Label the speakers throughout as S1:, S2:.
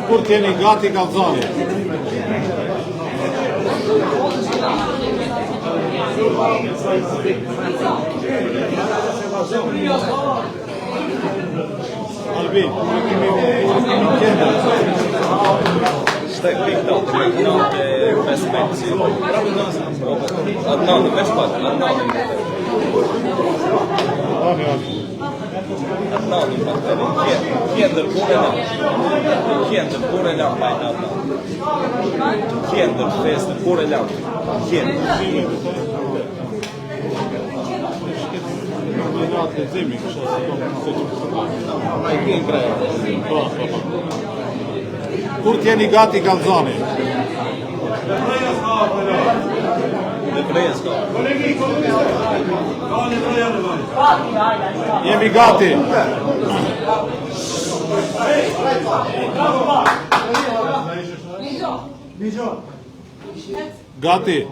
S1: Kur t'jeni gati kallëzoni. Albin,
S2: Šta je pitao, bez pensije? Adnan, besplatno, Adnan. Adnan, kiender pure lampa in Adnan. Kiender feste pure lampa. Kiender.
S1: Kur t'jeni gati kallëzoni. Jemi gati. Gati.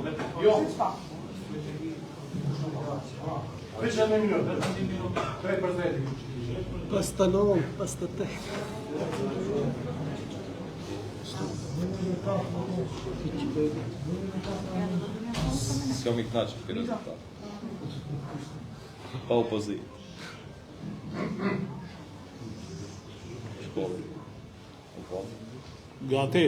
S3: Pas të non, pas të te.
S2: Ska mi knačiti kaj rezultat. Pa opozit. Školi.
S1: Gati.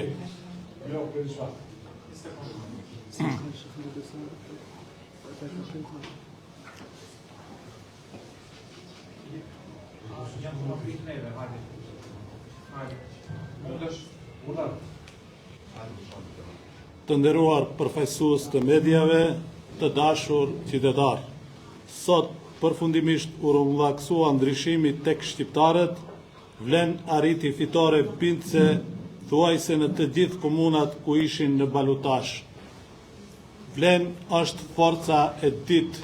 S1: Të nderuar përfaqësues të medjave, të dashur qytetar. Sot përfundimisht u rrumbullaksua ndryshimi tek shqiptarët, vlen arriti fitore bindse thuajse në të gjithë komunat ku ishin në balotazh. Vlen është forca e ditë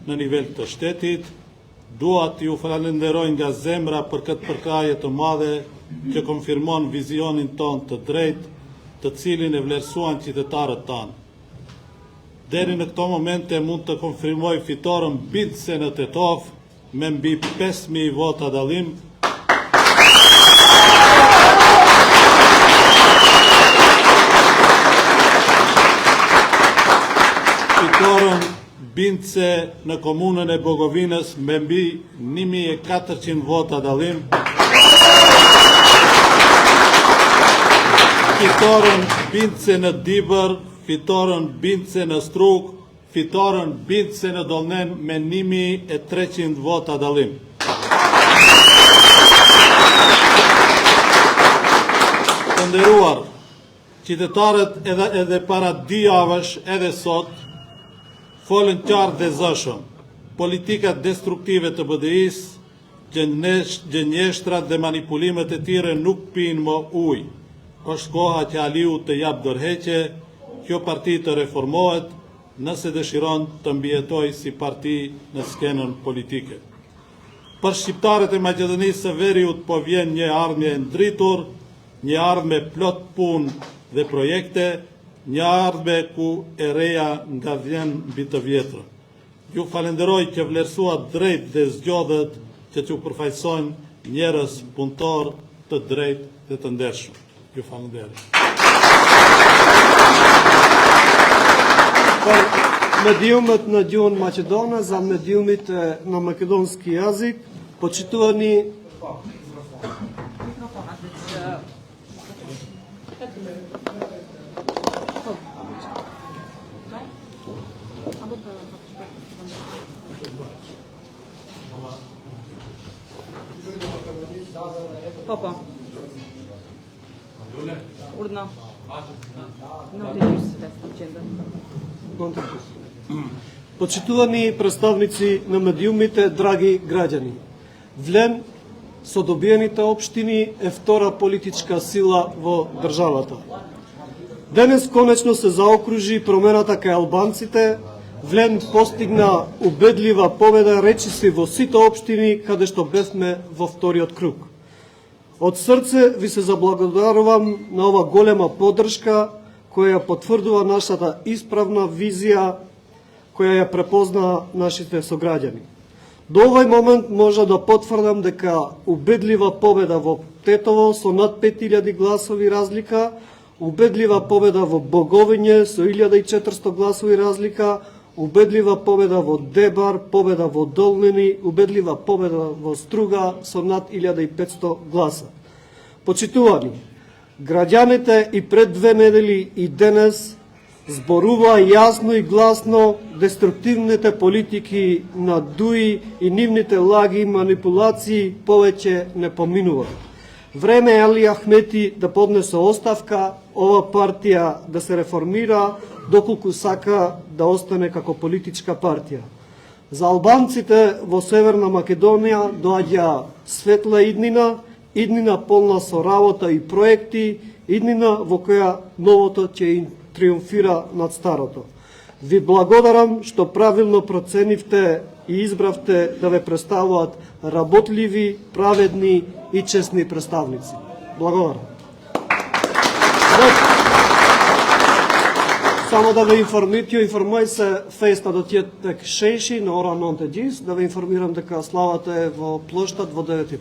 S1: në nivel të shtetit. Dua t'ju falenderoj nga zemra për këtë përkraje të madhe që konfirmon vizionin ton të drejtë, të cilin e vlerësuan qytetarët tanë. Deri në këto momente mund të konfirmoj fitoren bindse në Tetov me mbi 5.000 vota dallim. Fitoren bindse në komunën e Bogovinës me mbi 1.400 vota dallim. Fitoren bindse në Dibër, fitoren bindse në Struk, fitoren bindse në Dolnen me 1.300 vota dallim. Të nderuar, qytetarët edhe para 2 javësh edhe sot folën qartë dhe zëshëm. Politikat destruktive të BDI-s, gënjeshtrat dhe manipulimet e tjere nuk pinë më ujë. Është koha që Aliu të jap dorëheqje, kjo parti të reformohet nëse dëshiron të mbijetoj si parti në skenën politike. Për shqiptarët e Maqedonisë së Veriut po vjen një ardhmje e ndritur, një ardhmje plot punë dhe projekte, një ardhmje ku e reja nga vjen mbi të vjetrën. Ju falenderoj që vlerësuat drejt dhe zgjodhet që t'ju përfaqësojnë njerëz punëtor të drejtë dhe të ndershëm. Ju falenderoj.
S3: Për mediumet në gjuhën maqedone, za mediumit në makedonski jezik, почитувани
S4: Papa. Urna. No te
S3: Почитувани представници на медиумите, драги граѓани, влен со добиените општини е втора политичка сила во државата. Денес конечно се заокружи промената кај албанците, Влен постигна убедлива победа речиси во сите општини каде што бевме во вториот круг. Од срце ви се заблагодарувам на ова голема поддршка која ја потврдува нашата исправна визија која ја препозна нашите сограѓани. До овој момент може да потврдам дека убедлива победа во Тетово со над 5000 гласови разлика, убедлива победа во Боговиње со 1400 гласови разлика, убедлива победа во Дебар, победа во Долнини, убедлива победа во Струга со над 1500 гласа. Почитувани, граѓаните и пред 2 недели и денес зборува јасно и гласно деструктивните политики на ДУИ и нивните лаги и манипулации повеќе не поминуваат. Време е Али Ахмети да поднесе оставка, ова партија да се реформира, доколку сака да остане како политичка партија. За албанците во Северна Македонија доаѓа светла иднина, иднина полна со работа и проекти, иднина во која новото ќе им триумфира над старото. Ви благодарам што правилно проценивте и избравте да ве представуваат работливи, праведни и честни представници. Благодарам. Само да ве информирај се феста до тие тек 6 на ора 9 да ве информирам дека славата е во плоштад во 9:30.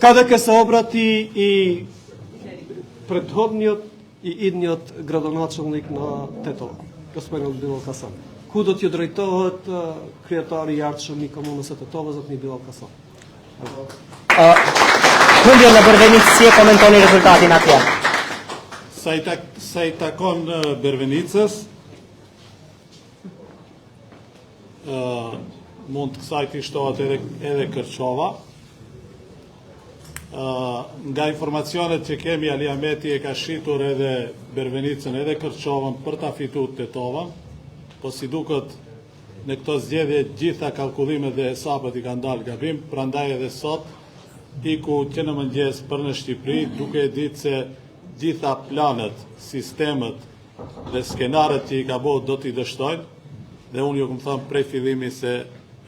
S3: Каде ќе се обрати и предходниот и идниот градоначалник на Тетово, господин Билал Касан. Кудот ја дрејтоват креатори Јарчем и комунës së Tetovës ni Bilal Kasan.
S5: Hundja në Bërvenic, si e komentoni rezultatin atje?
S1: Sa i takon Bervenicës, mund të kësaj të shtohet edhe Kërçova. Nga informacionet që kemi, Ali Ahmeti e ka shitur edhe Bervenicën edhe Kërçovën për ta fituar Tetovën, po si duket në këto zgjedhje gjitha kalkullimet dhe hesabet i kanë dalë gabim, prandaj edhe sot iku që në mëngjes për në Shqipëri, duke e ditë se gjitha planet, sistemet dhe skenaret që i ka bërë do t'i dështojnë, dhe unë ju këmë thëmë prej fillimi se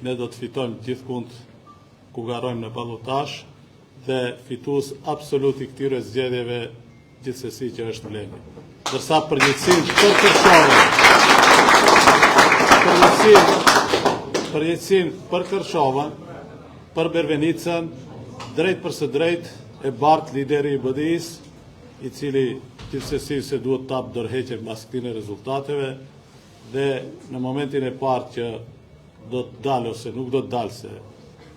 S1: ne do të fitojmë gjithkund ku garojmë në ballotazh dhe fitues absolut i këtyre zgjedhjeve gjithsesi që është Vleni. Dërsa përgjithësinë për Kërçovën, për Bervenicën, drejt për së drejt e bart lideri i BDI-s, i cili gjithsesi se duhet të hapë dorëheqje mbas këtyre rezultateve dhe në momentin e parë që do të dalë ose nuk do të dalë se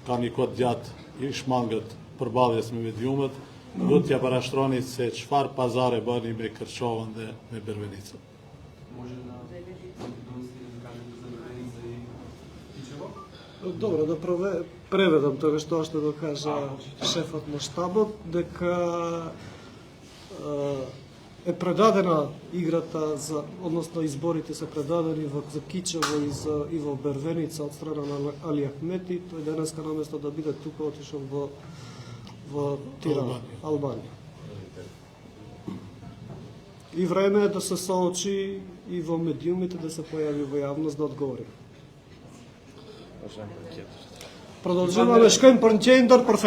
S1: ka një kohë gjatë i shmangët përballjes me mediumet, do t'ja parashtroni se çfarë pazare bëni me Kërçovën dhe me Bervenicën.
S3: Добро, да преведам тоа што още да кажа шефот на штабот, дека е предадена играта, односно изборите се предадени за Кичево и во Бервеница од страна на Али Ахмети. Тој денеска наместо да биде тука отишол во Тирана, Албанија. И време е да се соочи и во медиумите да се појави во јавност да одговори. Продолжуваме, шкојм për në qendër për